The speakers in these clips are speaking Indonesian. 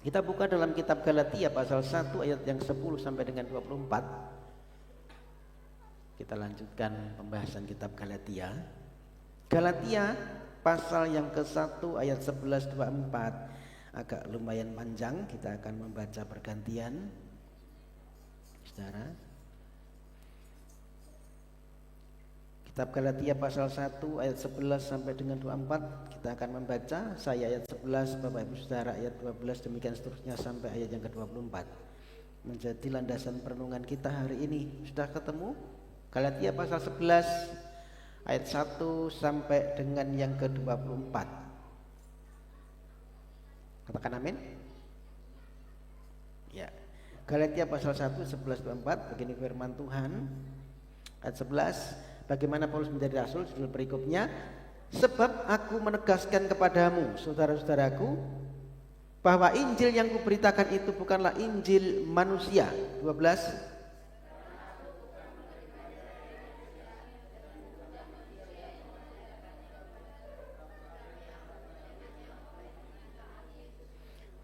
Kita buka dalam kitab Galatia pasal 1 ayat yang 10 sampai dengan 24. Kita lanjutkan pembahasan kitab Galatia. Galatia pasal yang ke-1 ayat 11-24. Agak lumayan panjang, kita akan membaca bergantian. Saudara, kitab Galatia pasal 1 ayat 11 sampai dengan 24. Kita akan membaca, saya ayat 11, Bapak Ibu Saudara ayat 12, demikian seterusnya sampai ayat yang ke-24. Menjadi landasan perenungan kita hari ini. Sudah ketemu? Galatia pasal 11 ayat 1 sampai dengan yang ke-24. Katakan amin. Ya. Galatia pasal 1 11-24, begini firman Tuhan. Ayat 11, bagaimana Paulus menjadi rasul, judul perikopnya, sebab aku menegaskan kepadamu, saudara-saudaraku, bahwa Injil yang kuberitakan itu bukanlah Injil manusia. 12,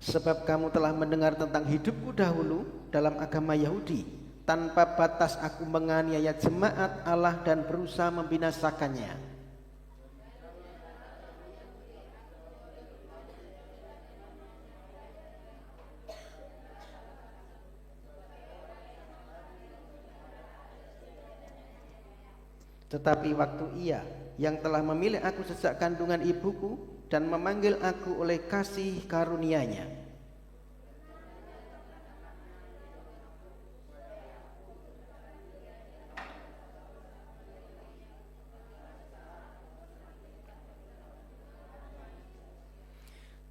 sebab kamu telah mendengar tentang hidupku dahulu dalam agama Yahudi. Tanpa batas aku menganiaya jemaat Allah dan berusaha membinasakannya. Tetapi waktu Ia yang telah memilih aku sejak kandungan ibuku dan memanggil aku oleh kasih karunia-Nya,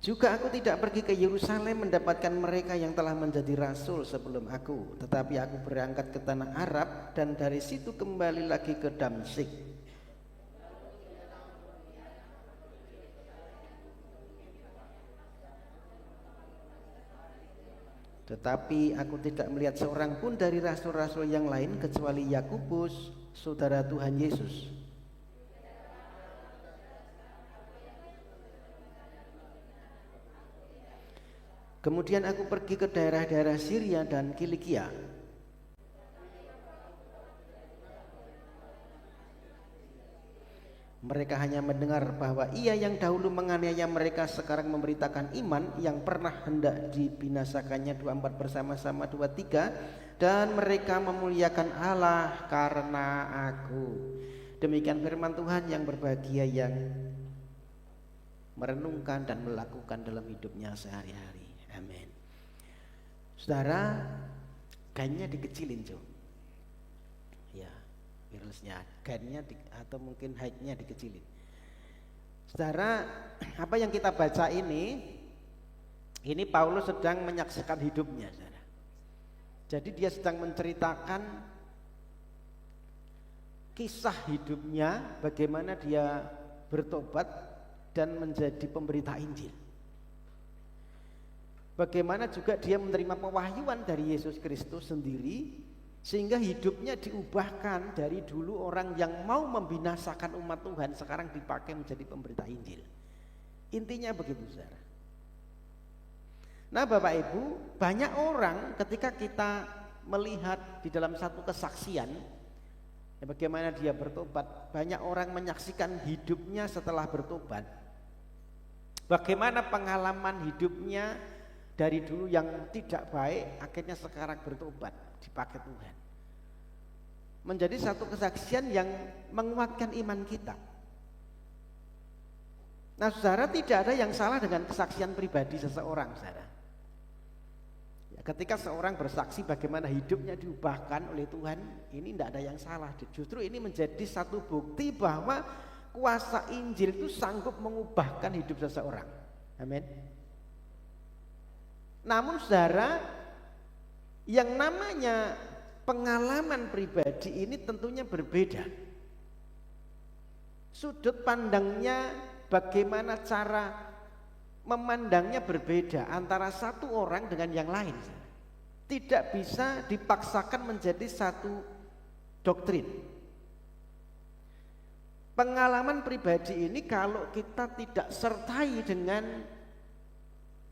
juga aku tidak pergi ke Yerusalem mendapatkan mereka yang telah menjadi rasul sebelum aku, tetapi aku berangkat ke tanah Arab dan dari situ kembali lagi ke Damsyik. Tetapi aku tidak melihat seorang pun dari rasul-rasul yang lain kecuali Yakobus, saudara Tuhan Yesus. Kemudian aku pergi ke daerah-daerah Syria dan Kilikia. Mereka hanya mendengar bahwa Ia yang dahulu menganiaya mereka sekarang memberitakan iman yang pernah hendak dibinasakannya. 24 bersama-sama 23, dan mereka memuliakan Allah karena aku. Demikian firman Tuhan. Yang berbahagia yang merenungkan dan melakukan dalam hidupnya sehari-hari. Amin. Saudara, gainnya dikecilin, Jo. Ya, virusnya, gainnya atau mungkin height-nya dikecilin. Saudara, apa yang kita baca ini Paulus sedang menyaksikan hidupnya, saudara. Jadi dia sedang menceritakan kisah hidupnya, bagaimana dia bertobat dan menjadi pemberita Injil. Bagaimana juga dia menerima pewahyuan dari Yesus Kristus sendiri, sehingga hidupnya diubahkan dari dulu orang yang mau membinasakan umat Tuhan, sekarang dipakai menjadi pemberita Injil. Intinya begitu, saudara. Nah, Bapak Ibu, banyak orang ketika kita melihat di dalam satu kesaksian, bagaimana dia bertobat, banyak orang menyaksikan hidupnya setelah bertobat. Bagaimana pengalaman hidupnya dari dulu yang tidak baik, akhirnya sekarang bertobat, dipakai Tuhan. Menjadi satu kesaksian yang menguatkan iman kita. Nah, saudara, tidak ada yang salah dengan kesaksian pribadi seseorang, saudara. Ya, ketika seorang bersaksi bagaimana hidupnya diubahkan oleh Tuhan, ini tidak ada yang salah. Justru ini menjadi satu bukti bahwa kuasa Injil itu sanggup mengubahkan hidup seseorang. Amin. Namun, saudara, yang namanya pengalaman pribadi ini tentunya berbeda. Sudut pandangnya, bagaimana cara memandangnya berbeda antara satu orang dengan yang lain. Tidak bisa dipaksakan menjadi satu doktrin. Pengalaman pribadi ini kalau kita tidak sertai dengan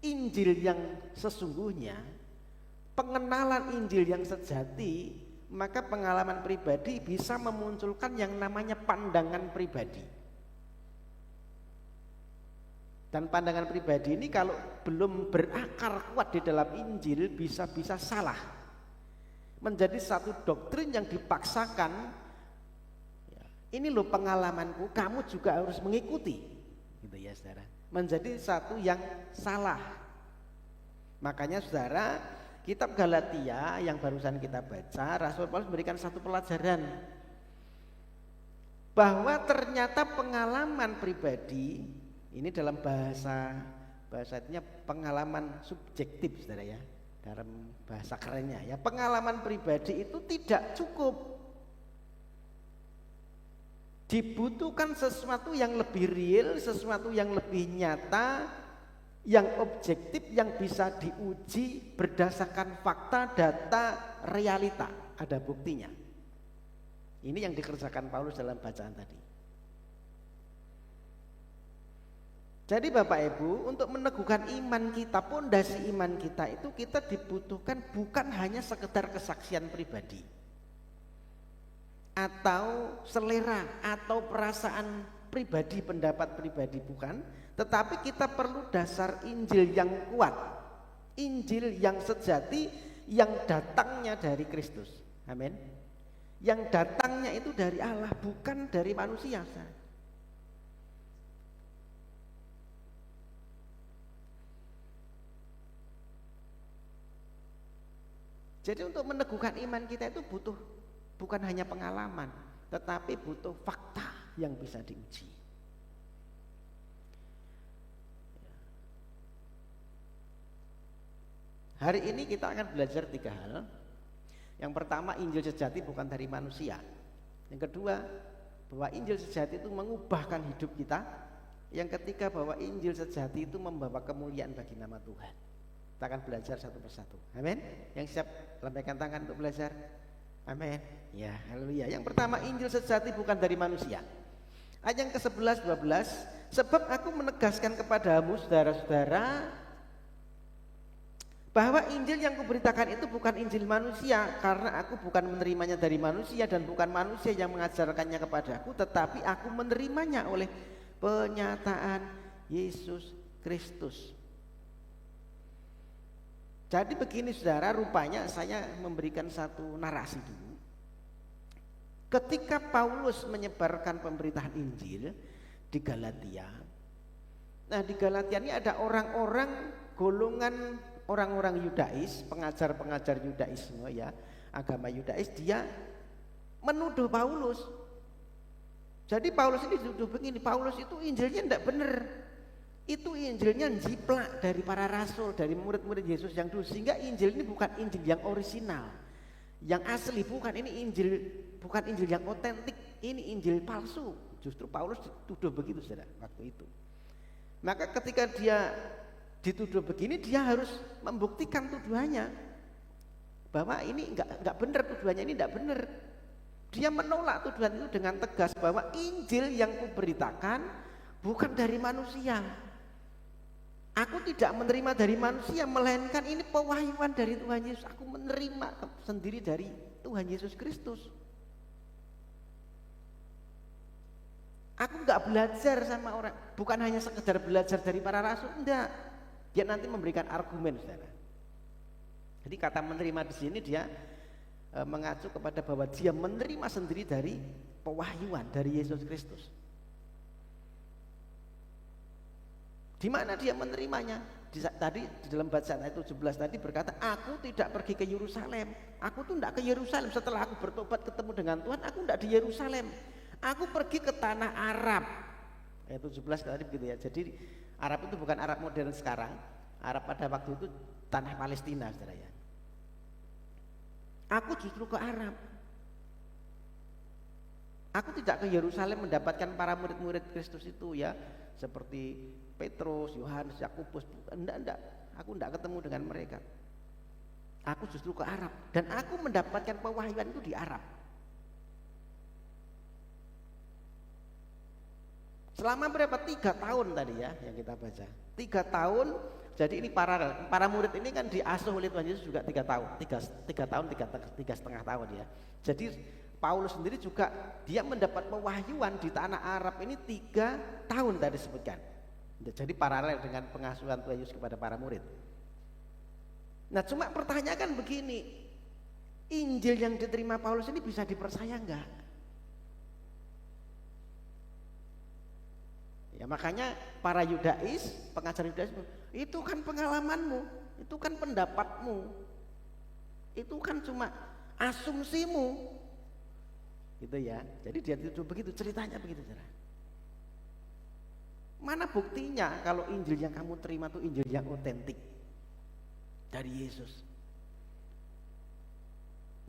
Injil yang sesungguhnya, pengenalan Injil yang sejati, maka pengalaman pribadi bisa memunculkan yang namanya pandangan pribadi. Dan pandangan pribadi ini kalau belum berakar kuat di dalam Injil bisa-bisa salah. Menjadi satu doktrin yang dipaksakan. Ini loh pengalamanku, kamu juga harus mengikuti. Gitu ya saudara. Menjadi satu yang salah. Makanya saudara, kitab Galatia yang barusan kita baca, Rasul Paulus memberikan satu pelajaran bahwa ternyata pengalaman pribadi ini dalam bahasanya pengalaman subjektif saudara ya, dalam bahasa kerennya ya, pengalaman pribadi itu tidak cukup. Dibutuhkan sesuatu yang lebih real, sesuatu yang lebih nyata, yang objektif, yang bisa diuji berdasarkan fakta, data, realita, ada buktinya. Ini yang dikerjakan Paulus dalam bacaan tadi. Jadi Bapak Ibu, untuk meneguhkan iman kita, pondasi iman kita itu kita dibutuhkan bukan hanya sekedar kesaksian pribadi atau selera atau perasaan pribadi, pendapat pribadi, bukan, tetapi kita perlu dasar Injil yang kuat, Injil yang sejati, yang datangnya dari Kristus. Amin. Yang datangnya itu dari Allah, bukan dari manusia. Jadi untuk meneguhkan iman kita itu butuh bukan hanya pengalaman, tetapi butuh fakta yang bisa diuji. Hari ini kita akan belajar 3 hal. Yang pertama, Injil sejati bukan dari manusia. Yang kedua, bahwa Injil sejati itu mengubahkan hidup kita. Yang ketiga, bahwa Injil sejati itu membawa kemuliaan bagi nama Tuhan. Kita akan belajar satu persatu. Amin. Yang siap lambaikan tangan untuk belajar. Amin. Ya, haleluya. Yang pertama, Injil sejati bukan dari manusia. Ayat yang ke-11 12, sebab aku menegaskan kepadamu saudara-saudara bahwa Injil yang kuberitakan itu bukan Injil manusia, karena aku bukan menerimanya dari manusia dan bukan manusia yang mengajarkannya kepadaku, tetapi aku menerimanya oleh penyataan Yesus Kristus. Jadi begini saudara, rupanya saya memberikan satu narasi dulu. Ketika Paulus menyebarkan pemberitaan Injil di Galatia, nah di Galatia ini ada orang-orang golongan orang-orang Yudais, pengajar-pengajar Yudaisme ya, agama Yudais, dia menuduh Paulus. Jadi Paulus ini dituduh begini, Paulus itu Injilnya tidak benar. Itu Injilnya jiplak dari para rasul, dari murid-murid Yesus yang dulu, sehingga Injil ini bukan Injil yang orisinal, yang asli, bukan ini Injil, bukan Injil yang otentik, ini Injil palsu. Justru Paulus dituduh begitu saudara waktu itu. Maka ketika dia dituduh begini, dia harus membuktikan tuduhannya bahwa ini enggak benar, tuduhannya ini enggak benar. Dia menolak tuduhan itu dengan tegas bahwa Injil yang kuberitakan bukan dari manusia. Aku tidak menerima dari manusia, melainkan ini pewahyuan dari Tuhan Yesus. Aku menerima sendiri dari Tuhan Yesus Kristus. Aku enggak belajar sama orang, bukan hanya sekedar belajar dari para rasul, enggak. Dia nanti memberikan argumen, saudara. Jadi kata menerima di sini dia mengacu kepada bahwa dia menerima sendiri dari pewahyuan dari Yesus Kristus. Di mana dia menerimanya? Tadi di dalam bacaan ayat 17 tadi berkata, aku tidak pergi ke Yerusalem. Aku tuh tidak ke Yerusalem. Setelah aku bertobat ketemu dengan Tuhan, aku tidak di Yerusalem. Aku pergi ke tanah Arab. Ayat 17 tadi begitu ya. Jadi Arab itu bukan Arab modern sekarang. Arab pada waktu itu tanah Palestina, saudara ya. Aku justru ke Arab. Aku tidak ke Yerusalem mendapatkan para murid-murid Kristus itu ya, seperti Petrus, Yohanes, Yakobus. Enggak. Aku enggak ketemu dengan mereka. Aku justru ke Arab dan aku mendapatkan pewahyuan itu di Arab. Selama berapa? 3 tahun tadi ya yang kita baca. 3 tahun Jadi ini para murid ini kan diasuh oleh Tuhan Yesus juga 3 tahun, 3,5 tahun ya. Jadi Paulus sendiri juga dia mendapat pewahyuan di tanah Arab ini 3 tahun tadi disebutkan. Jadi paralel dengan pengasuhan Tuhan Yesus kepada para murid. Nah cuma pertanyaan kan begini, Injil yang diterima Paulus ini bisa dipercaya enggak? Ya makanya para Yudais, pengajar Yudais, itu kan pengalamanmu, itu kan pendapatmu, itu kan cuma asumsimu, gitu ya. Jadi dia tuduh begitu, ceritanya begitu saudara. Mana buktinya kalau Injil yang kamu terima itu Injil yang otentik dari Yesus?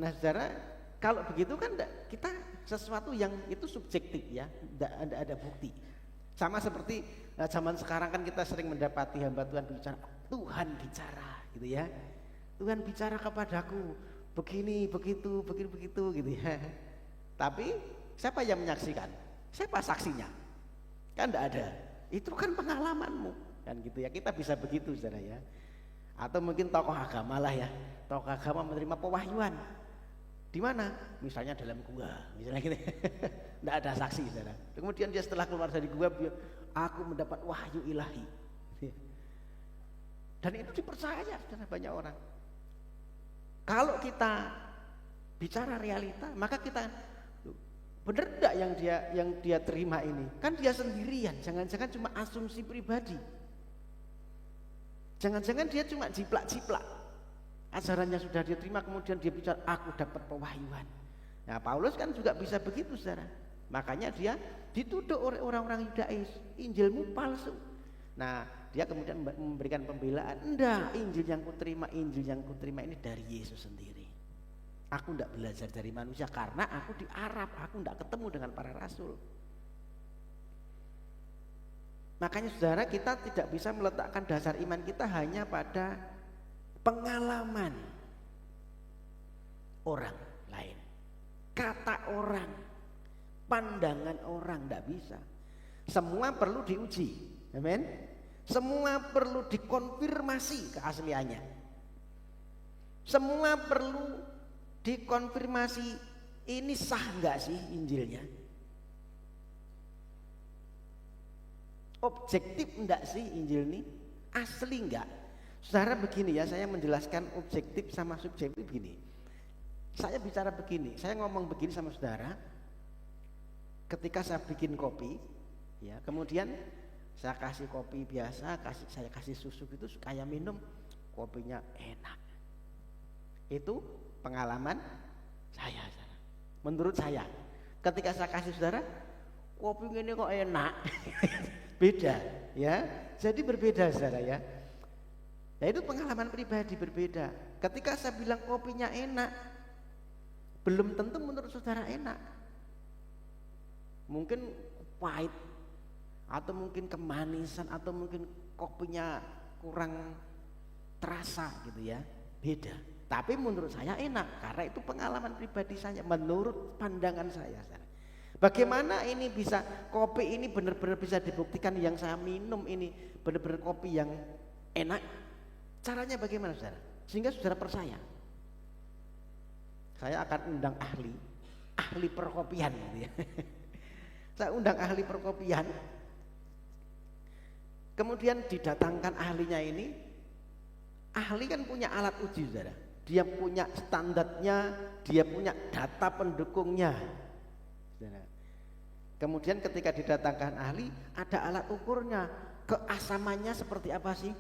Nah saudara, kalau begitu kan kita sesuatu yang itu subjektif ya, tidak ada bukti. Sama seperti zaman sekarang kan kita sering mendapati hamba Tuhan bicara, Tuhan bicara gitu ya. Tuhan bicara kepadaku begini, begitu, begitu gitu ya. Tapi siapa yang menyaksikan? Siapa saksinya? Kan tidak ada. Itu kan pengalamanmu kan gitu ya. Kita bisa begitu saudara ya. Atau mungkin tokoh agama lah ya. Tokoh agama menerima pewahyuan. Di mana? Misalnya dalam gua, misalnya gitu. Tidak ada saksi saudara. Kemudian dia setelah keluar dari gua, aku mendapat wahyu ilahi. Dan itu dipercaya saudara banyak orang. Kalau kita bicara realita, maka kita benar enggak yang dia terima ini? Kan dia sendirian, jangan-jangan cuma asumsi pribadi. Jangan-jangan dia cuma jiplak-jiplak. Ajarannya sudah dia terima, kemudian dia bicara, aku dapat pewahyuan. Nah Paulus kan juga bisa begitu saudara. Makanya dia dituduh oleh orang-orang Yudais, Injilmu palsu. Nah dia kemudian memberikan pembelaan, enggak, Injil yang kuterima ini dari Yesus sendiri. Aku enggak belajar dari manusia karena aku di Arab, aku enggak ketemu dengan para rasul. Makanya saudara, kita tidak bisa meletakkan dasar iman kita hanya pada pengalaman orang lain, kata orang, pandangan orang, tidak bisa. Semua perlu diuji, amin. Semua perlu dikonfirmasi keasliannya. Semua perlu dikonfirmasi, ini sah nggak sih Injilnya? Objektif enggak sih Injil ini? Asli enggak? Saudara begini ya, saya menjelaskan objektif sama subjektif begini. Saya bicara begini, saya ngomong begini sama saudara. Ketika saya bikin kopi, ya, kemudian saya kasih kopi biasa, saya kasih susu gitu, kayak minum, kopinya enak. Itu pengalaman saya. Menurut saya, ketika saya kasih saudara, kopi ini kok enak, beda, ya. Jadi berbeda saudara ya. Ya itu pengalaman pribadi berbeda. Ketika saya bilang kopinya enak, belum tentu menurut saudara enak. Mungkin pahit, atau mungkin kemanisan, atau mungkin kopinya kurang terasa gitu ya, beda. Tapi menurut saya enak, karena itu pengalaman pribadi saya, menurut pandangan saya. Bagaimana ini bisa, kopi ini benar-benar bisa dibuktikan yang saya minum ini benar-benar kopi yang enak? Caranya bagaimana saudara? Sehingga saudara percaya. Saya akan undang ahli perkopian gitu ya. Saya undang ahli perkopian. Kemudian didatangkan ahlinya ini. Ahli kan punya alat uji saudara. Dia punya standarnya, dia punya data pendukungnya. Saudara. Kemudian ketika didatangkan ahli, ada alat ukurnya. Keasamannya seperti apa sih?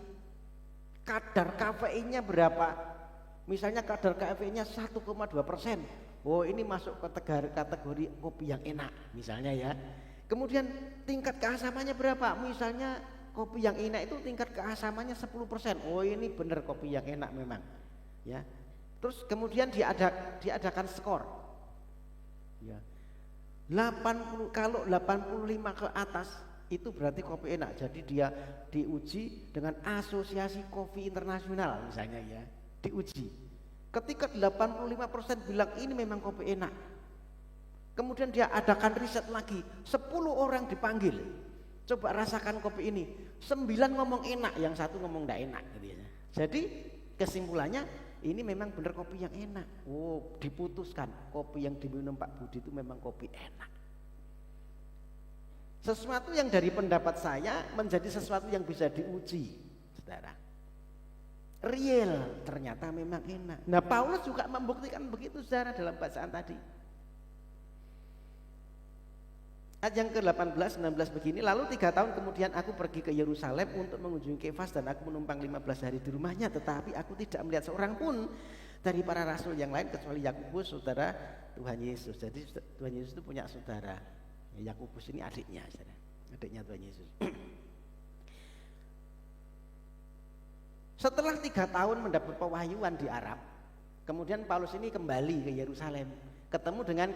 Kadar kafeinnya berapa? Misalnya kadar kafeinnya 1,2%. Oh ini masuk kategori kopi yang enak misalnya ya. Kemudian tingkat keasamannya berapa? Misalnya kopi yang enak itu tingkat keasamannya 10%. Oh ini benar kopi yang enak memang ya. Terus kemudian diadakan skor ya. 80, kalau 85 ke atas itu berarti kopi enak. Jadi dia diuji dengan Asosiasi Kopi Internasional misalnya ya, diuji. Ketika 85% bilang ini memang kopi enak, kemudian dia adakan riset lagi, 10 orang dipanggil, Coba rasakan kopi ini. 9 ngomong enak, yang satu ngomong enggak enak gitu ya. Jadi kesimpulannya ini memang benar kopi yang enak. Oh, diputuskan kopi yang diminum Pak Budi itu memang kopi enak. Sesuatu yang dari pendapat saya menjadi sesuatu yang bisa diuji, saudara. Real, ternyata memang enak. Nah, Paulus juga membuktikan begitu, saudara, dalam bacaan tadi. Ayat yang ke-18, 19 begini, lalu 3 tahun kemudian aku pergi ke Yerusalem untuk mengunjungi Kefas dan aku menumpang 15 hari di rumahnya, tetapi aku tidak melihat seorang pun dari para rasul yang lain kecuali Yakobus, saudara Tuhan Yesus. Jadi Tuhan Yesus itu punya saudara. Yakobus ini adiknya, saudara. Adiknya Tuhan Yesus. Setelah 3 tahun mendapat pewahyuan di Arab, kemudian Paulus ini kembali ke Yerusalem, ketemu dengan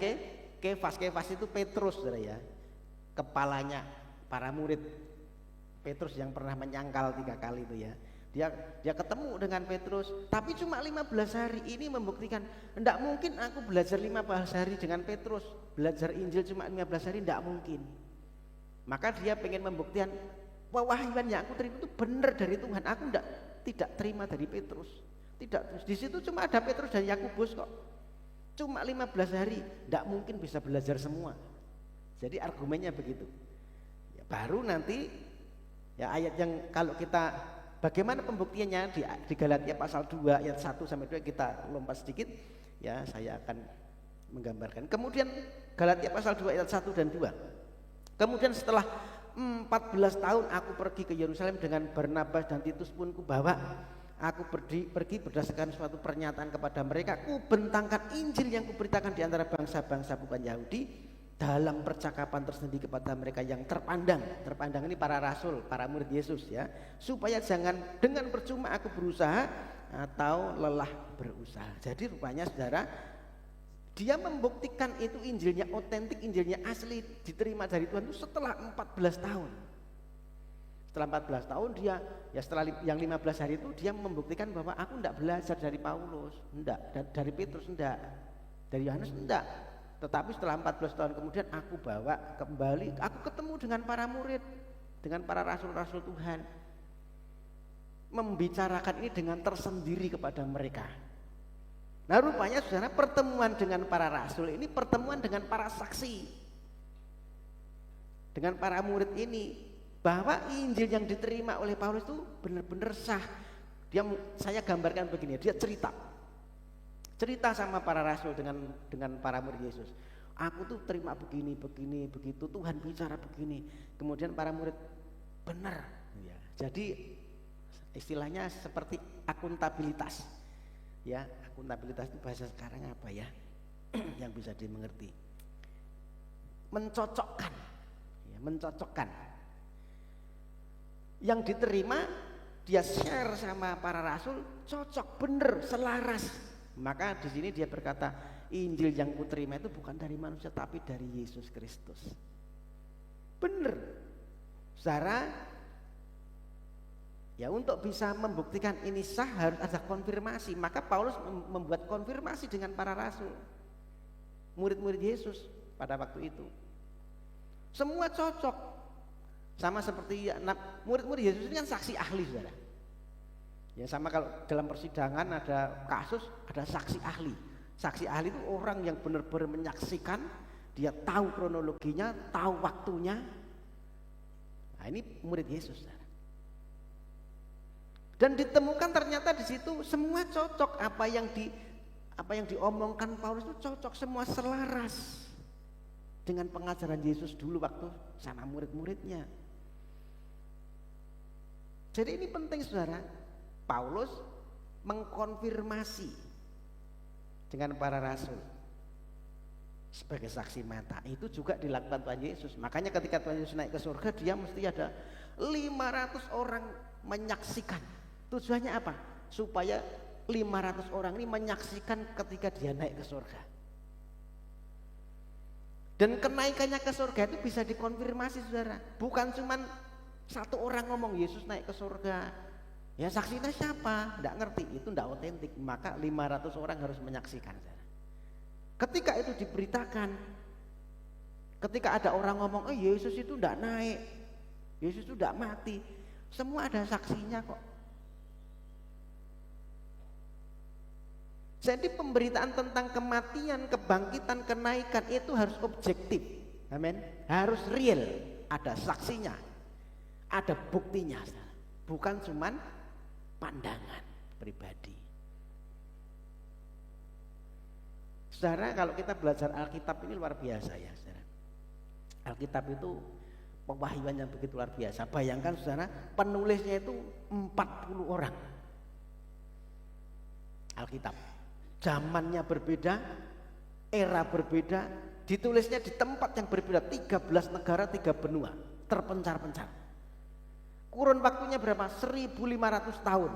Kefas. Kefas itu Petrus, saudara ya, kepalanya para murid. Petrus yang pernah menyangkal 3 kali itu ya. Dia ketemu dengan Petrus, tapi cuma 15 hari. Ini membuktikan enggak mungkin aku belajar 15 hari dengan Petrus, belajar Injil cuma 15 hari, enggak mungkin. Maka dia pengen membuktikan pewahyuan yang aku terima itu benar dari Tuhan. Aku tidak terima dari Petrus. Tidak, di situ cuma ada Petrus dan Yakobus kok. Cuma 15 hari, enggak mungkin bisa belajar semua. Jadi argumennya begitu. Ya, baru nanti ya ayat yang kalau kita bagaimana pembuktiannya di Galatia pasal 2 ayat 1 sampai 2 kita lompat sedikit ya, saya akan menggambarkan. Kemudian Galatia pasal 2 ayat 1 dan 2. Kemudian setelah 14 tahun aku pergi ke Yerusalem dengan Barnabas dan Titus pun kubawa. Aku pergi berdasarkan suatu pernyataan kepada mereka, ku bentangkan Injil yang kuberitakan di antara bangsa-bangsa bukan Yahudi dalam percakapan tersendiri kepada mereka yang terpandang. Terpandang ini para rasul, para murid Yesus ya. Supaya jangan dengan percuma aku berusaha atau lelah berusaha. Jadi rupanya saudara, dia membuktikan itu Injilnya otentik, Injilnya asli, diterima dari Tuhan itu setelah 14 tahun. Setelah 14 tahun dia, ya setelah yang 15 hari itu dia membuktikan bahwa aku enggak belajar dari Paulus, enggak, dari Petrus enggak, dari Yohanes enggak. Tetapi setelah 14 tahun kemudian aku bawa kembali, aku ketemu dengan para murid, dengan para rasul-rasul Tuhan, membicarakan ini dengan tersendiri kepada mereka. Nah rupanya saudara, pertemuan dengan para rasul ini pertemuan dengan para saksi, dengan para murid ini, bahwa Injil yang diterima oleh Paulus itu benar-benar sah. Saya gambarkan begini, dia cerita sama para rasul dengan para murid Yesus. Aku tuh terima begini, begitu, Tuhan bicara begini. Kemudian para murid benar. Ya. Jadi istilahnya seperti akuntabilitas. Ya, akuntabilitas itu bahasa sekarang apa ya? Yang bisa dimengerti. Mencocokkan. Ya, mencocokkan. Yang diterima dia share sama para rasul, cocok, bener, selaras. Maka di sini dia berkata, Injil yang kuterima itu bukan dari manusia tapi dari Yesus Kristus. Bener. Saudara, ya untuk bisa membuktikan ini sah harus ada konfirmasi. Maka Paulus membuat konfirmasi dengan para rasul, murid-murid Yesus pada waktu itu. Semua cocok. Sama seperti murid-murid Yesus ini kan saksi ahli, saudara. Ya sama kalau dalam persidangan ada kasus, ada saksi ahli. Saksi ahli itu orang yang benar-benar menyaksikan, dia tahu kronologinya, tahu waktunya. Nah ini murid Yesus, saudara. Dan ditemukan ternyata di situ semua cocok, apa yang diomongkan Paulus itu cocok, semua selaras dengan pengajaran Yesus dulu waktu sama murid-muridnya. Jadi ini penting saudara, Paulus mengkonfirmasi dengan para rasul sebagai saksi mata. Itu juga dilakukan Tuhan Yesus. Makanya ketika Tuhan Yesus naik ke surga, dia mesti ada 500 orang menyaksikan. Tujuannya apa? Supaya 500 orang ini menyaksikan ketika dia naik ke surga. Dan kenaikannya ke surga itu bisa dikonfirmasi saudara. Bukan cuman satu orang ngomong Yesus naik ke surga, ya saksinya siapa? Nggak ngerti, itu nggak otentik. Maka 500 orang harus menyaksikan. Ketika itu diberitakan, ketika ada orang ngomong, oh Yesus itu nggak naik, Yesus itu tidak mati. Semua ada saksinya kok. Jadi pemberitaan tentang kematian, kebangkitan, kenaikan itu harus objektif. Amin. Harus real, ada saksinya, ada buktinya. Bukan cuman pandangan pribadi. Saudara, kalau kita belajar Alkitab ini luar biasa ya, saudara. Alkitab itu pewahyuan yang begitu luar biasa. Bayangkan saudara, penulisnya itu 40 orang. Alkitab. Zamannya berbeda, era berbeda, ditulisnya di tempat yang berbeda, 13 negara, 3 benua, terpencar-pencar. Kurun waktunya berapa? 1500 tahun.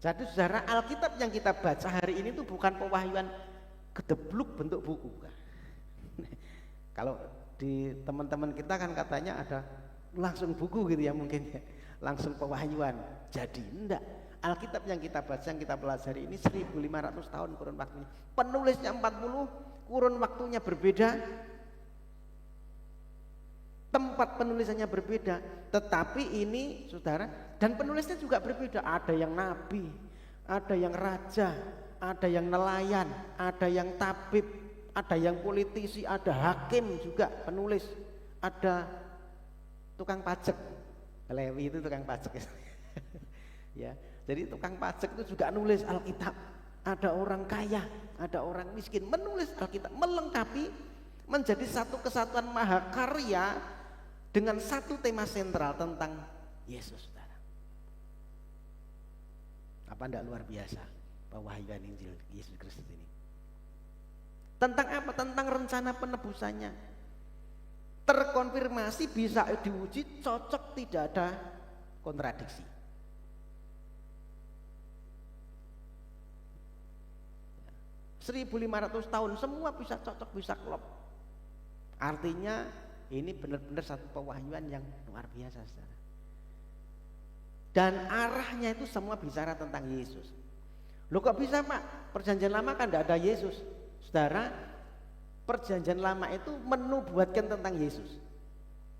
Jadi saudara, Alkitab yang kita baca hari ini itu bukan pewahyuan gedebluk bentuk buku. Kalau di teman-teman kita kan katanya ada langsung buku gitu ya mungkin ya, langsung pewahyuan. Jadi enggak. Alkitab yang kita baca, yang kita pelajari ini 1500 tahun kurun waktunya. Penulisnya 40, kurun waktunya berbeda, tempat penulisannya berbeda, tetapi ini saudara, dan penulisnya juga berbeda. Ada yang nabi, ada yang raja, ada yang nelayan, ada yang tabib, ada yang politisi, ada hakim juga penulis, ada tukang pajak. Lewi itu tukang pajak ya. Jadi tukang pajak itu juga nulis Alkitab. Ada orang kaya, ada orang miskin menulis Alkitab, melengkapi, menjadi satu kesatuan mahakarya dengan satu tema sentral tentang Yesus, saudara. Apa enggak luar biasa pewahyuan Injil Yesus Kristus ini? Tentang apa? Tentang rencana penebusannya. Terkonfirmasi, bisa diuji, cocok, tidak ada kontradiksi. Ya. 1500 tahun semua bisa cocok, bisa klop. Artinya ini benar-benar satu pewahyuan yang luar biasa, saudara. Dan arahnya itu semua bicara tentang Yesus. Loh kok bisa Pak? Perjanjian lama kan tidak ada Yesus. Saudara, perjanjian lama itu menubuatkan tentang Yesus.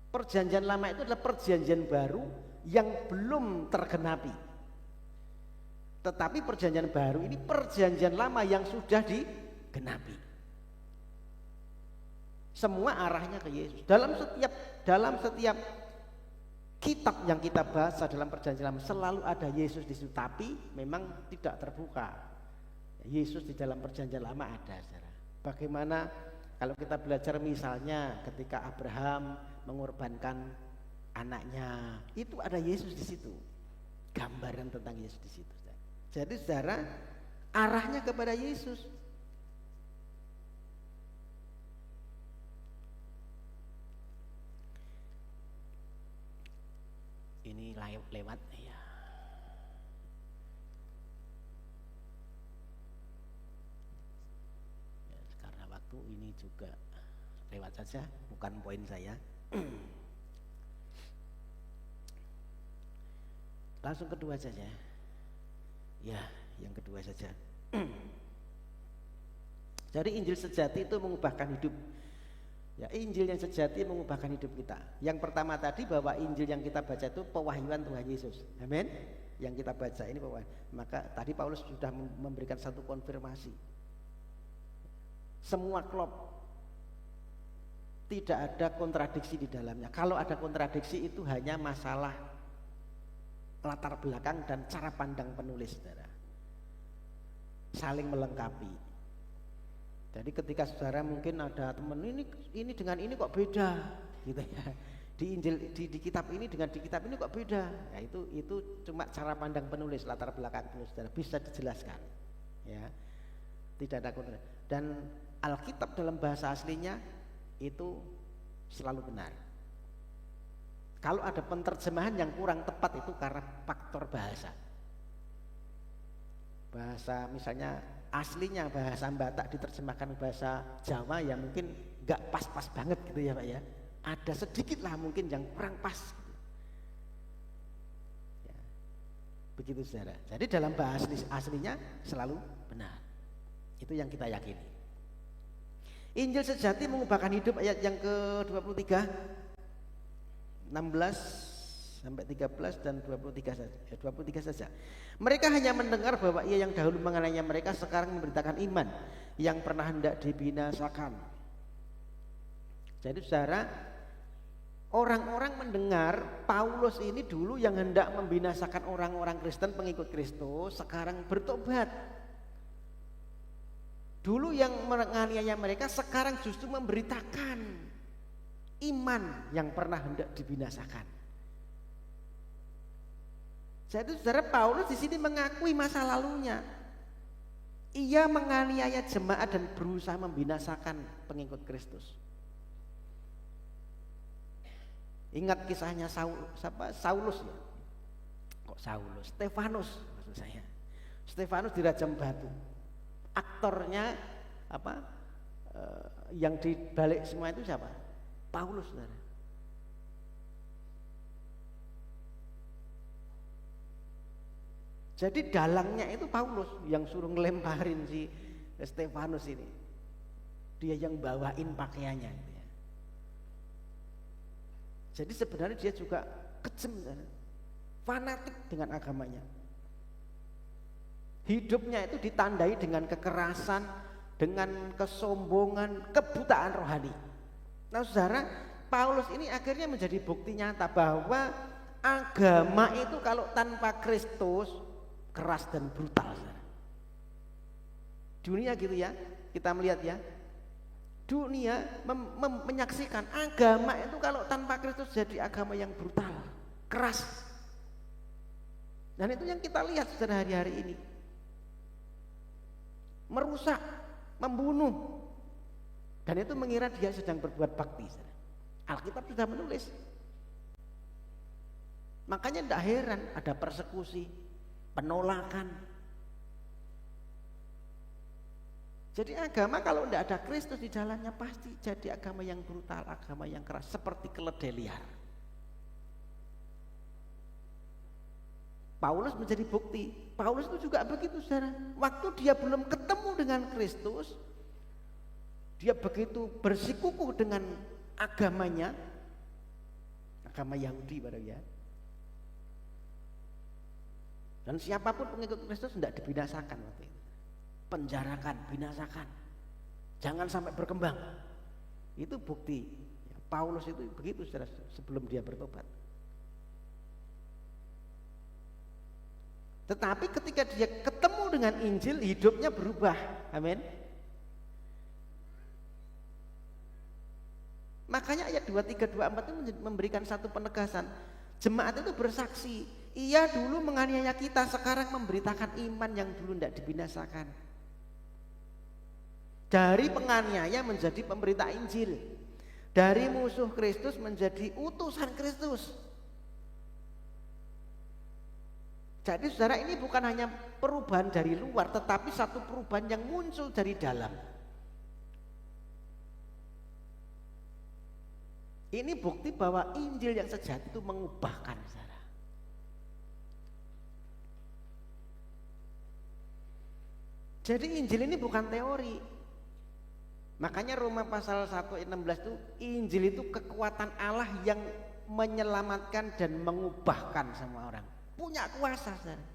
Perjanjian lama itu adalah perjanjian baru yang belum tergenapi. Tetapi perjanjian baru ini perjanjian lama yang sudah digenapi. Semua arahnya ke Yesus. Dalam setiap kitab yang kita baca dalam perjanjian lama selalu ada Yesus di situ, tapi memang tidak terbuka. Yesus di dalam perjanjian lama ada, saudara. Bagaimana kalau kita belajar misalnya ketika Abraham mengorbankan anaknya, itu ada Yesus di situ. Gambaran tentang Yesus di situ. Jadi saudara, arahnya kepada Yesus. Ini lewat ya. Karena waktu ini juga lewat saja, bukan poin saya. Langsung kedua saja. Ya, yang kedua saja. Jadi Injil sejati itu mengubahkan hidup. Ya, Injil yang sejati mengubahkan hidup kita. Yang pertama tadi bahwa Injil yang kita baca itu pewahyuan Tuhan Yesus. Amin. Yang kita baca ini pewahyuan. Maka tadi Paulus sudah memberikan satu konfirmasi. Semua klop. Tidak ada kontradiksi di dalamnya. Kalau ada kontradiksi itu hanya masalah latar belakang dan cara pandang penulis, saudara. Saling melengkapi. Jadi ketika saudara mungkin ada teman ini dengan ini kok beda, gitu ya. Di Injil di kitab ini dengan di kitab ini kok beda. Ya itu cuma cara pandang penulis, latar belakang penulis, saudara, bisa dijelaskan. Ya. Tidak ada kontradiksi. Dan Alkitab dalam bahasa aslinya itu selalu benar. Kalau ada penerjemahan yang kurang tepat itu karena faktor bahasa. Bahasa misalnya aslinya bahasa Batak diterjemahkan bahasa Jawa ya mungkin nggak pas-pas banget gitu ya Pak ya. Ada sedikit lah mungkin yang kurang pas. Ya. Begitu saudara. Jadi dalam bahasa aslinya selalu benar. Itu yang kita yakini. Injil sejati mengubahkan hidup ayat yang ke-23. 16 sampai 13 dan 23 saja. 23 saja. Mereka hanya mendengar bahwa ia yang dahulu menganiaya mereka sekarang memberitakan iman yang pernah hendak dibinasakan. Jadi saudara, orang-orang mendengar Paulus ini dulu yang hendak membinasakan orang-orang Kristen pengikut Kristus sekarang bertobat. Dulu yang menganiaya mereka sekarang justru memberitakan iman yang pernah hendak dibinasakan. Jadi saudara, Paulus di sini mengakui masa lalunya. Ia menganiaya jemaat dan berusaha membinasakan pengikut Kristus. Ingat kisahnya Saulus ya? Kok Saulus? Stefanus maksud saya. Stefanus dirajam batu. Aktornya yang di balik semua itu siapa? Paulus, saudara. Jadi dalangnya itu Paulus yang suruh ngelemparin si Stefanus ini. Dia yang bawain pakaiannya gitu ya. Jadi sebenarnya dia juga kejem, fanatik dengan agamanya. Hidupnya itu ditandai dengan kekerasan, dengan kesombongan, kebutaan rohani. Nah saudara, Paulus ini akhirnya menjadi bukti nyata bahwa agama itu kalau tanpa Kristus keras dan brutal. Dunia gitu ya, kita melihat ya. Dunia menyaksikan agama itu kalau tanpa Kristus jadi agama yang brutal, keras. Dan itu yang kita lihat secara hari-hari ini. Merusak, membunuh. Dan itu mengira dia sedang berbuat bakti. Alkitab sudah menulis. Makanya tidak heran ada persekusi, penolakan. Jadi agama kalau tidak ada Kristus di dalamnya pasti jadi agama yang brutal, agama yang keras, seperti keledai liar. Paulus menjadi bukti. Paulus itu juga begitu, saudara. Waktu dia belum ketemu dengan Kristus, dia begitu bersikukuh dengan agamanya, agama Yahudi pada ya. Dan siapapun pengikut Kristus tidak dibinasakan waktu itu. Penjarakan, binasakan, jangan sampai berkembang. Itu bukti Paulus itu begitu sebelum dia bertobat. Tetapi ketika dia ketemu dengan Injil, hidupnya berubah. Amin. Makanya ayat 23, 24 itu memberikan satu penegasan. Jemaat itu bersaksi, ia dulu menganiaya kita, sekarang memberitakan iman yang dulu tidak dibinasakan. Dari penganiaya menjadi pemberita Injil, dari musuh Kristus menjadi utusan Kristus. Jadi saudara, ini bukan hanya perubahan dari luar, tetapi satu perubahan yang muncul dari dalam. Ini bukti bahwa Injil yang sejati itu mengubahkan, saudara. Jadi Injil ini bukan teori. Makanya Roma pasal 1 ayat 16 itu, Injil itu kekuatan Allah yang menyelamatkan dan mengubahkan semua orang. Punya kuasa, saudara.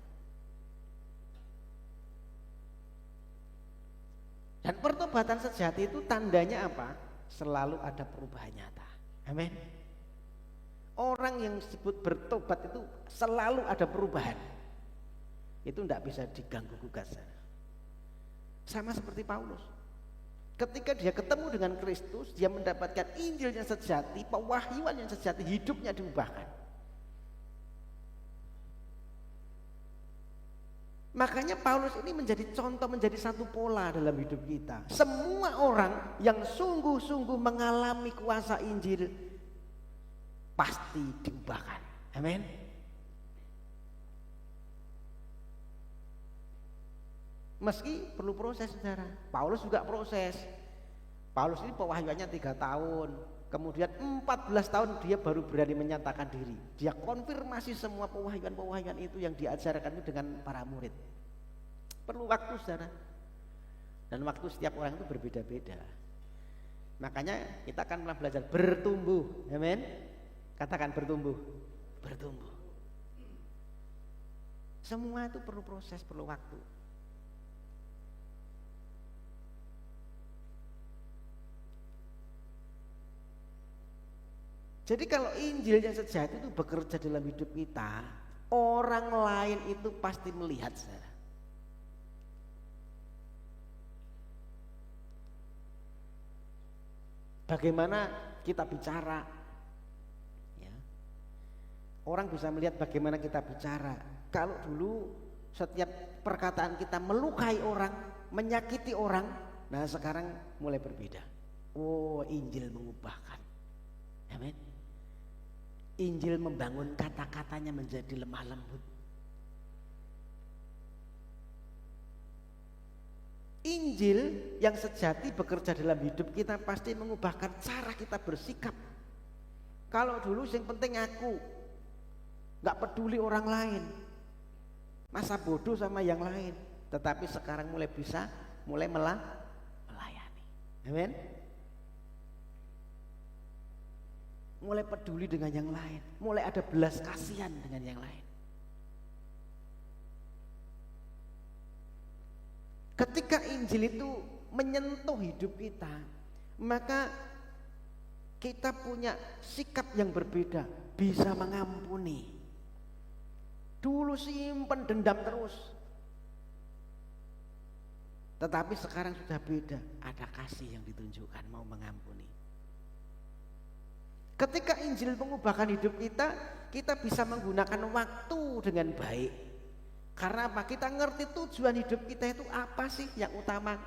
Dan pertobatan sejati itu tandanya apa? Selalu ada perubahan nyata. Amin. Orang yang disebut bertobat itu selalu ada perubahan. Itu tidak bisa diganggu gugat, saudara. Sama seperti Paulus. Ketika dia ketemu dengan Kristus, dia mendapatkan Injil yang sejati, pewahyuan yang sejati, hidupnya diubahkan. Makanya Paulus ini menjadi contoh, menjadi satu pola dalam hidup kita. Semua orang yang sungguh-sungguh mengalami kuasa Injil pasti diubahkan. Amin. Meski perlu proses, saudara. Paulus juga proses. Paulus ini pewahyuannya 3 tahun. Kemudian 14 tahun dia baru berani menyatakan diri. Dia konfirmasi semua pewahyuan-pewahyuan itu yang diajarkan itu dengan para murid. Perlu waktu, saudara. Dan waktu setiap orang itu berbeda-beda. Makanya kita akan belajar bertumbuh. Amin. Katakan bertumbuh. Bertumbuh. Semua itu perlu proses, perlu waktu. Jadi kalau Injil yang sejati itu bekerja dalam hidup kita, orang lain itu pasti melihat, saudara. Bagaimana kita bicara, ya. Orang bisa melihat bagaimana kita bicara. Kalau dulu setiap perkataan kita melukai orang, menyakiti orang, nah sekarang mulai berbeda. Oh, Injil mengubahkan. Amin. Injil membangun kata-katanya menjadi lemah lembut. Injil yang sejati bekerja dalam hidup kita pasti mengubahkan cara kita bersikap. Kalau dulu yang penting aku, gak peduli orang lain, masa bodoh sama yang lain. Tetapi sekarang mulai bisa, mulai melayani. Amin. Mulai peduli dengan yang lain, mulai ada belas kasihan dengan yang lain. Ketika Injil itu menyentuh hidup kita, maka kita punya sikap yang berbeda, bisa mengampuni. Dulu simpen dendam terus, tetapi sekarang sudah beda, ada kasih yang ditunjukkan, mau mengampuni. Ketika Injil mengubahkan hidup kita, kita bisa menggunakan waktu dengan baik. Karena apa? Kita ngerti tujuan hidup kita itu apa sih yang utama.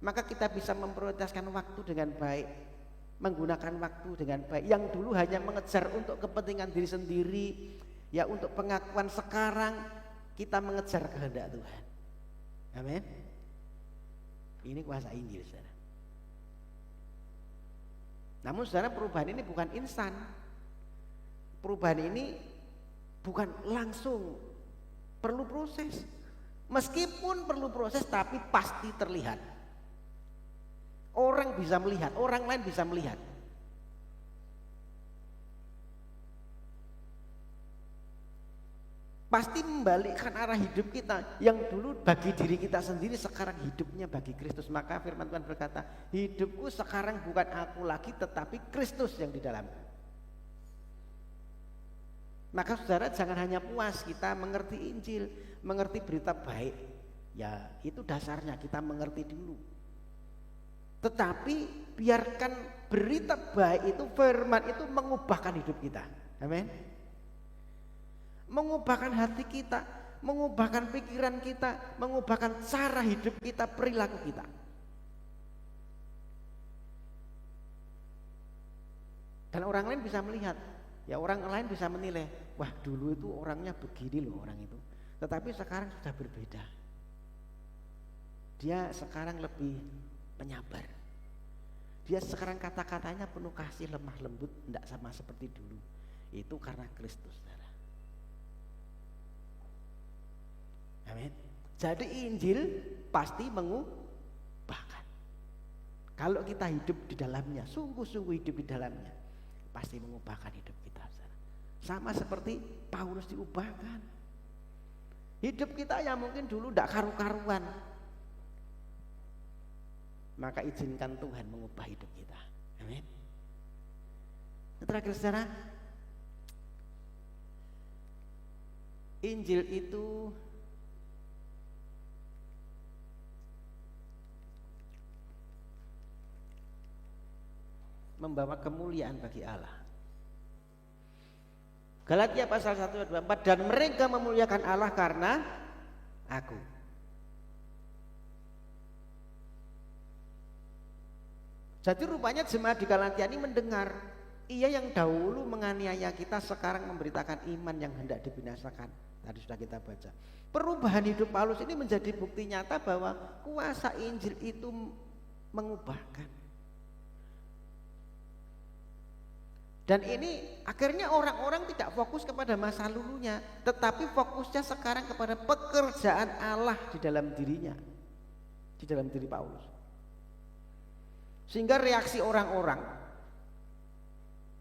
Maka kita bisa memprioritaskan waktu dengan baik, menggunakan waktu dengan baik. Yang dulu hanya mengejar untuk kepentingan diri sendiri, ya untuk pengakuan, sekarang kita mengejar kehendak Tuhan. Amin. Ini kuasa Injil, saudara. Namun saudara, perubahan ini bukan instan. Perubahan ini bukan langsung, perlu proses. Meskipun perlu proses, tapi pasti terlihat. Orang bisa melihat, orang lain bisa melihat. Pasti membalikkan arah hidup kita. Yang dulu bagi diri kita sendiri, sekarang hidupnya bagi Kristus. Maka firman Tuhan berkata, hidupku sekarang bukan aku lagi, tetapi Kristus yang di dalam. Maka saudara, jangan hanya puas kita mengerti Injil, mengerti berita baik. Ya itu dasarnya, kita mengerti dulu. Tetapi biarkan berita baik itu, firman itu mengubahkan hidup kita. Amin. Mengubahkan hati kita, mengubahkan pikiran kita, mengubahkan cara hidup kita, perilaku kita. Dan orang lain bisa melihat, ya orang lain bisa menilai, wah dulu itu orangnya begini loh orang itu, tetapi sekarang sudah berbeda. Dia sekarang lebih penyabar. Dia sekarang kata-katanya penuh kasih, lemah lembut, tidak sama seperti dulu. Itu karena Kristus, saudara. Amin. Jadi Injil pasti mengubahkan. Kalau kita hidup di dalamnya, sungguh-sungguh hidup di dalamnya, pasti mengubahkan hidup kita. Sama seperti Paulus diubahkan. Hidup kita yang mungkin dulu tidak karu-karuan, maka izinkan Tuhan mengubah hidup kita. Amin. Terakhir, saudara, Injil itu membawa kemuliaan bagi Allah. Galatia pasal 1 ayat 24, dan mereka memuliakan Allah karena aku. Jadi rupanya jemaat di Galatia ini mendengar, ia yang dahulu menganiaya kita sekarang memberitakan iman yang hendak dibinasakan. Tadi sudah kita baca. Perubahan hidup Paulus ini menjadi bukti nyata bahwa kuasa Injil itu mengubahkan. Dan ini akhirnya orang-orang tidak fokus kepada masa lalunya, tetapi fokusnya sekarang kepada pekerjaan Allah di dalam dirinya, di dalam diri Paulus. Sehingga reaksi orang-orang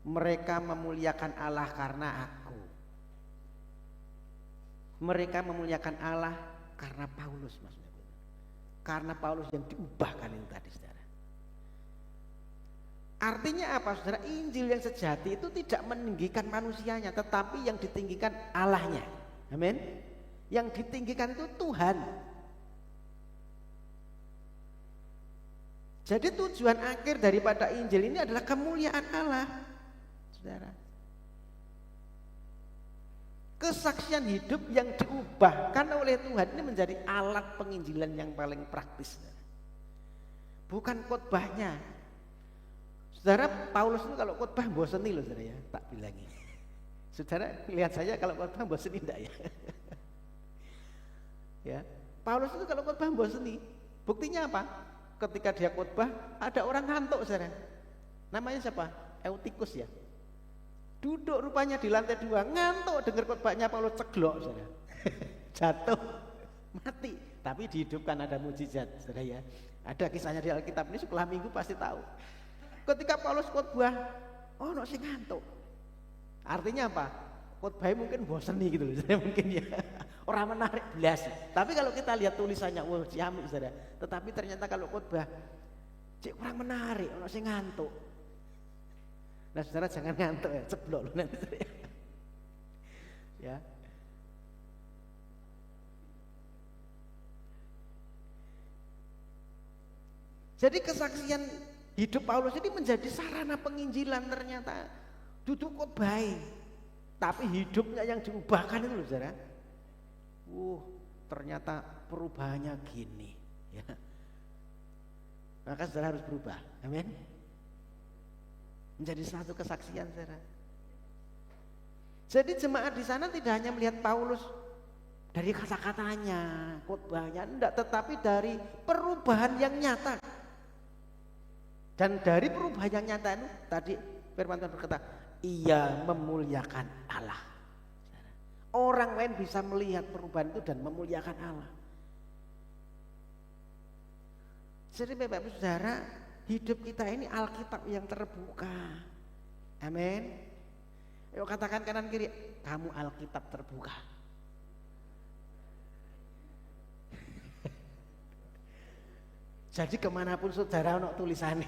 Mereka memuliakan Allah karena aku. Mereka memuliakan Allah karena Paulus, maksudnya. Karena Paulus yang diubahkan itu tadi, saudara. Artinya apa, saudara? Injil yang sejati itu tidak meninggikan manusianya, tetapi yang ditinggikan Allahnya. Amin. Yang ditinggikan itu Tuhan. Jadi tujuan akhir daripada Injil ini adalah kemuliaan Allah, saudara. Kesaksian hidup yang diubahkan oleh Tuhan ini menjadi alat penginjilan yang paling praktis. Bukan khotbahnya. Saudara, Paulus itu kalau khotbah boseni loh, saudara ya, tak bilangi. Saudara lihat saya kalau khotbah boseni enggak ya? Ya, Paulus itu kalau khotbah boseni. Buktinya apa? Ketika dia khotbah ada orang ngantuk, saudara. Namanya siapa? Eutikus ya. Duduk rupanya di lantai 2, ngantuk dengar khotbahnya Paulus, ceglok, saudara. Jatuh, mati. Tapi dihidupkan, ada mujizat, saudara ya. Ada kisahnya di Alkitab, ini sekolah minggu pasti tahu. Ketika Paulus khotbah, no sing ngantuk. Artinya apa? Khotbahnya mungkin bosen nih gitu loh, saudara, mungkin ya. Orang menarik belas. Tapi kalau kita lihat tulisannya, wah ciamik, saudara. Tetapi ternyata kalau khotbah, cek kurang menarik, no sing ngantuk. Nah, saudara jangan ngantuk ya, ceblok loh nanti. Ya. Jadi kesaksian hidup Paulus ini menjadi sarana penginjilan ternyata. Duduk khotbah, tapi hidupnya yang diubahkan itu loh, saudara. Ternyata perubahannya gini, ya. Maka saudara harus berubah. Amin. Menjadi satu kesaksian, saudara. Jadi jemaat di sana tidak hanya melihat Paulus dari kata-katanya, khotbahnya, enggak, tetapi dari perubahan yang nyata. Dan dari perubahan yang nyata itu tadi firman Tuhan berkata, ia memuliakan Allah. Orang lain bisa melihat perubahan itu dan memuliakan Allah. Jadi Bapak Ibu Saudara, hidup kita ini Alkitab yang terbuka. Amin. Yuk katakan kanan kiri, kamu Alkitab terbuka. Jadi kemanapun saudara ono tulisannya.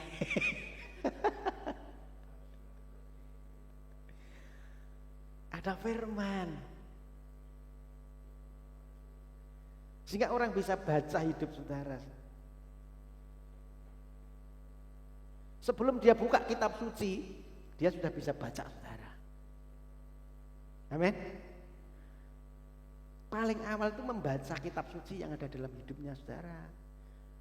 Ada firman. Sehingga orang bisa baca hidup saudara. Sebelum dia buka kitab suci, dia sudah bisa baca, saudara. Amin. Paling awal itu membaca kitab suci yang ada dalam hidupnya, saudara.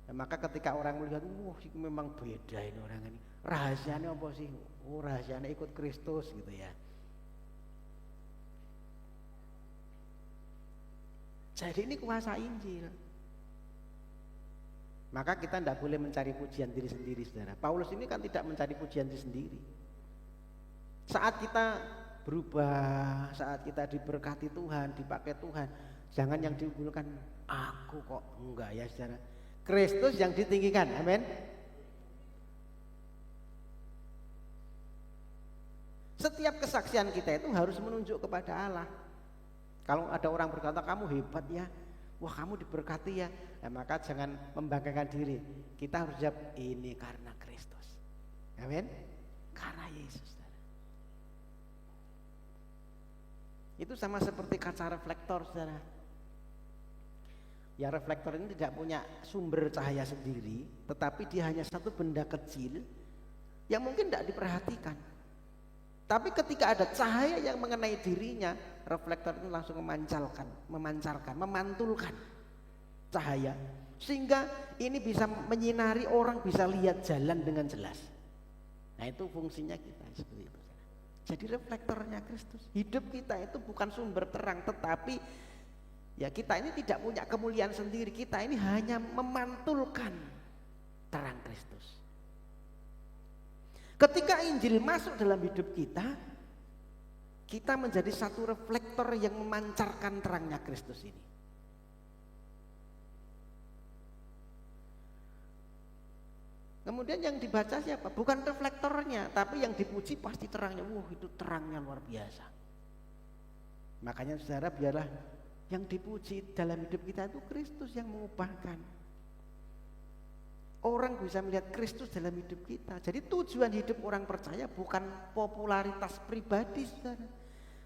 Nah, maka ketika orang melihat, ini memang beda ini orang ini. Rahasianya apa sih? Rahasianya ikut Kristus gitu ya. Jadi ini kuasa Injil. Maka kita tidak boleh mencari pujian diri sendiri, saudara. Paulus ini kan tidak mencari pujian diri sendiri. Saat kita berubah, saat kita diberkati Tuhan, dipakai Tuhan, jangan yang diunggulkan aku kok, enggak ya, saudara. Kristus yang ditinggikan, amin. Setiap kesaksian kita itu harus menunjuk kepada Allah. Kalau ada orang berkata kamu hebat ya, wah kamu diberkati ya, maka jangan membanggakan diri. Kita harus jawab ini karena Kristus, amin, karena Yesus. Itu sama seperti kaca reflektor, saudara. Ya, reflektor ini tidak punya sumber cahaya sendiri, tetapi dia hanya satu benda kecil yang mungkin tidak diperhatikan. Tapi ketika ada cahaya yang mengenai dirinya, reflektor itu langsung memancarkan, memantulkan cahaya, sehingga ini bisa menyinari orang, bisa lihat jalan dengan jelas. Nah, itu fungsinya kita seperti itu. Jadi reflektornya Kristus. Hidup kita itu bukan sumber terang, tetapi ya kita ini tidak punya kemuliaan sendiri. Kita ini hanya memantulkan terang Kristus. Ketika Injil masuk dalam hidup kita, kita menjadi satu reflektor yang memancarkan terangnya Kristus ini. Kemudian yang dibaca siapa? Bukan reflektornya, tapi yang dipuji pasti terangnya. Wah, itu terangnya luar biasa. Makanya saudara, biarlah yang dipuji dalam hidup kita itu Kristus yang mengubahkan. Orang bisa melihat Kristus dalam hidup kita. Jadi tujuan hidup orang percaya bukan popularitas pribadi, saudara,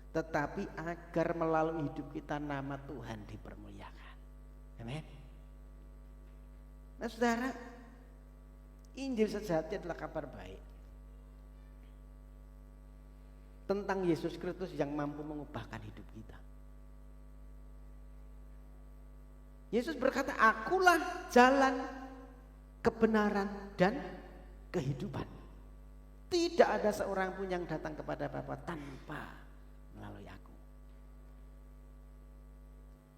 tetapi agar melalui hidup kita nama Tuhan dipermuliakan. Amin. Nah saudara, Injil sejati adalah kabar baik tentang Yesus Kristus yang mampu mengubahkan hidup kita. Yesus berkata, akulah jalan, kebenaran, dan kehidupan. Tidak ada seorang pun yang datang kepada Bapa tanpa melalui aku.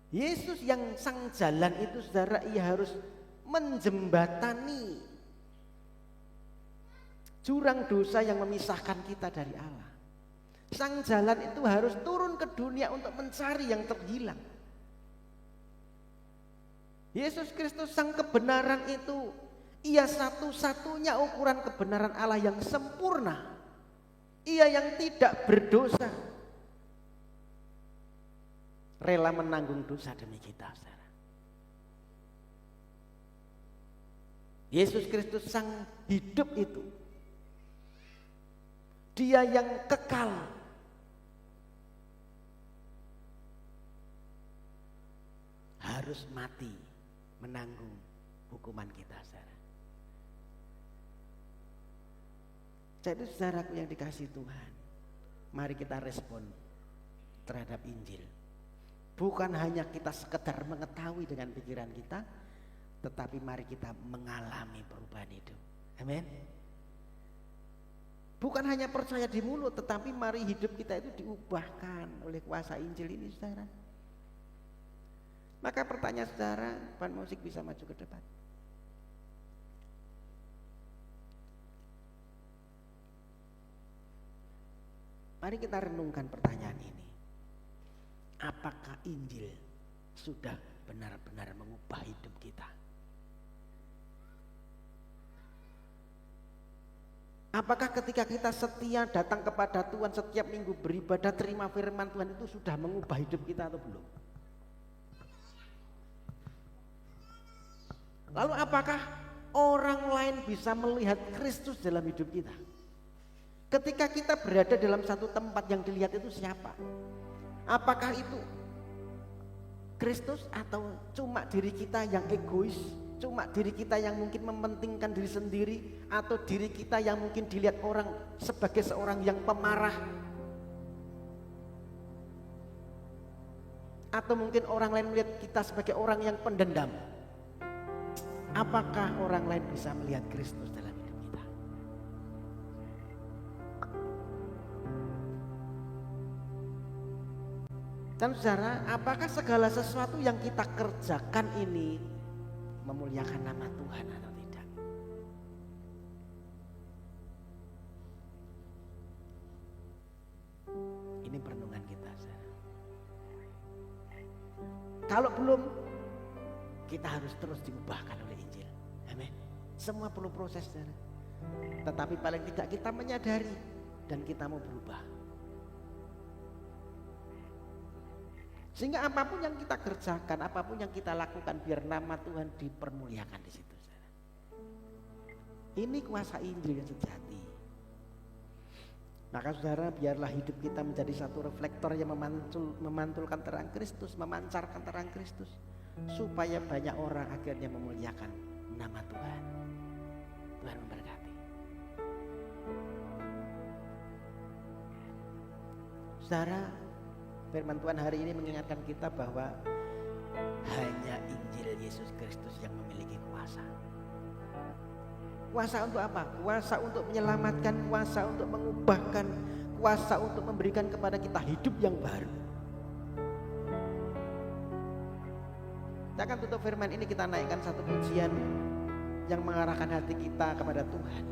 Yesus yang sang jalan itu, saudara, ia harus menjembatani jurang dosa yang memisahkan kita dari Allah. Sang jalan itu harus turun ke dunia untuk mencari yang terhilang. Yesus Kristus sang kebenaran itu, ia satu-satunya ukuran kebenaran Allah yang sempurna. Ia yang tidak berdosa, rela menanggung dosa demi kita, saudara. Yesus Kristus sang hidup itu, dia yang kekal, harus mati menanggung hukuman kita, saudara. Jadi saudaraku yang dikasihi Tuhan, mari kita respon terhadap Injil. Bukan hanya kita sekedar mengetahui dengan pikiran kita, tetapi mari kita mengalami perubahan hidup. Amin. Bukan hanya percaya di mulut, tetapi mari hidup kita itu diubahkan oleh kuasa Injil ini, saudara. Maka pertanyaan saudara, Pan Musik bisa maju ke depan. Mari kita renungkan pertanyaan ini. Apakah Injil sudah benar-benar mengubah hidup kita? Apakah ketika kita setia datang kepada Tuhan setiap minggu beribadah, terima firman Tuhan, itu sudah mengubah hidup kita atau belum? Lalu apakah orang lain bisa melihat Kristus dalam hidup kita? Ketika kita berada dalam satu tempat, yang dilihat itu siapa? Apakah itu Kristus atau cuma diri kita yang egois, cuma diri kita yang mungkin mementingkan diri sendiri, atau diri kita yang mungkin dilihat orang sebagai seorang yang pemarah, atau mungkin orang lain melihat kita sebagai orang yang pendendam? Apakah orang lain bisa melihat Kristus dalam hidup kita? Dan saudara, apakah segala sesuatu yang kita kerjakan ini memuliakan nama Tuhan atau tidak? Ini perenungan kita, saudara. Kalau belum, kita harus terus diubahkan oleh Injil. Amin. Semua perlu proses, saudara. Tetapi paling tidak kita menyadari dan kita mau berubah. Sehingga apapun yang kita kerjakan, apapun yang kita lakukan, biar nama Tuhan dipermuliakan di situ, saudara. Ini kuasa Injil yang sejati. Maka saudara, biarlah hidup kita menjadi satu reflektor yang memantulkan terang Kristus, memancarkan terang Kristus, supaya banyak orang akhirnya memuliakan nama Tuhan. Tuhan memberkati. Saudara, firman Tuhan hari ini mengingatkan kita bahwa hanya Injil Yesus Kristus yang memiliki kuasa. Kuasa untuk apa? Kuasa untuk menyelamatkan, kuasa untuk mengubahkan, kuasa untuk memberikan kepada kita hidup yang baru. Kita akan tutup firman ini, kita naikkan satu pujian yang mengarahkan hati kita kepada Tuhan.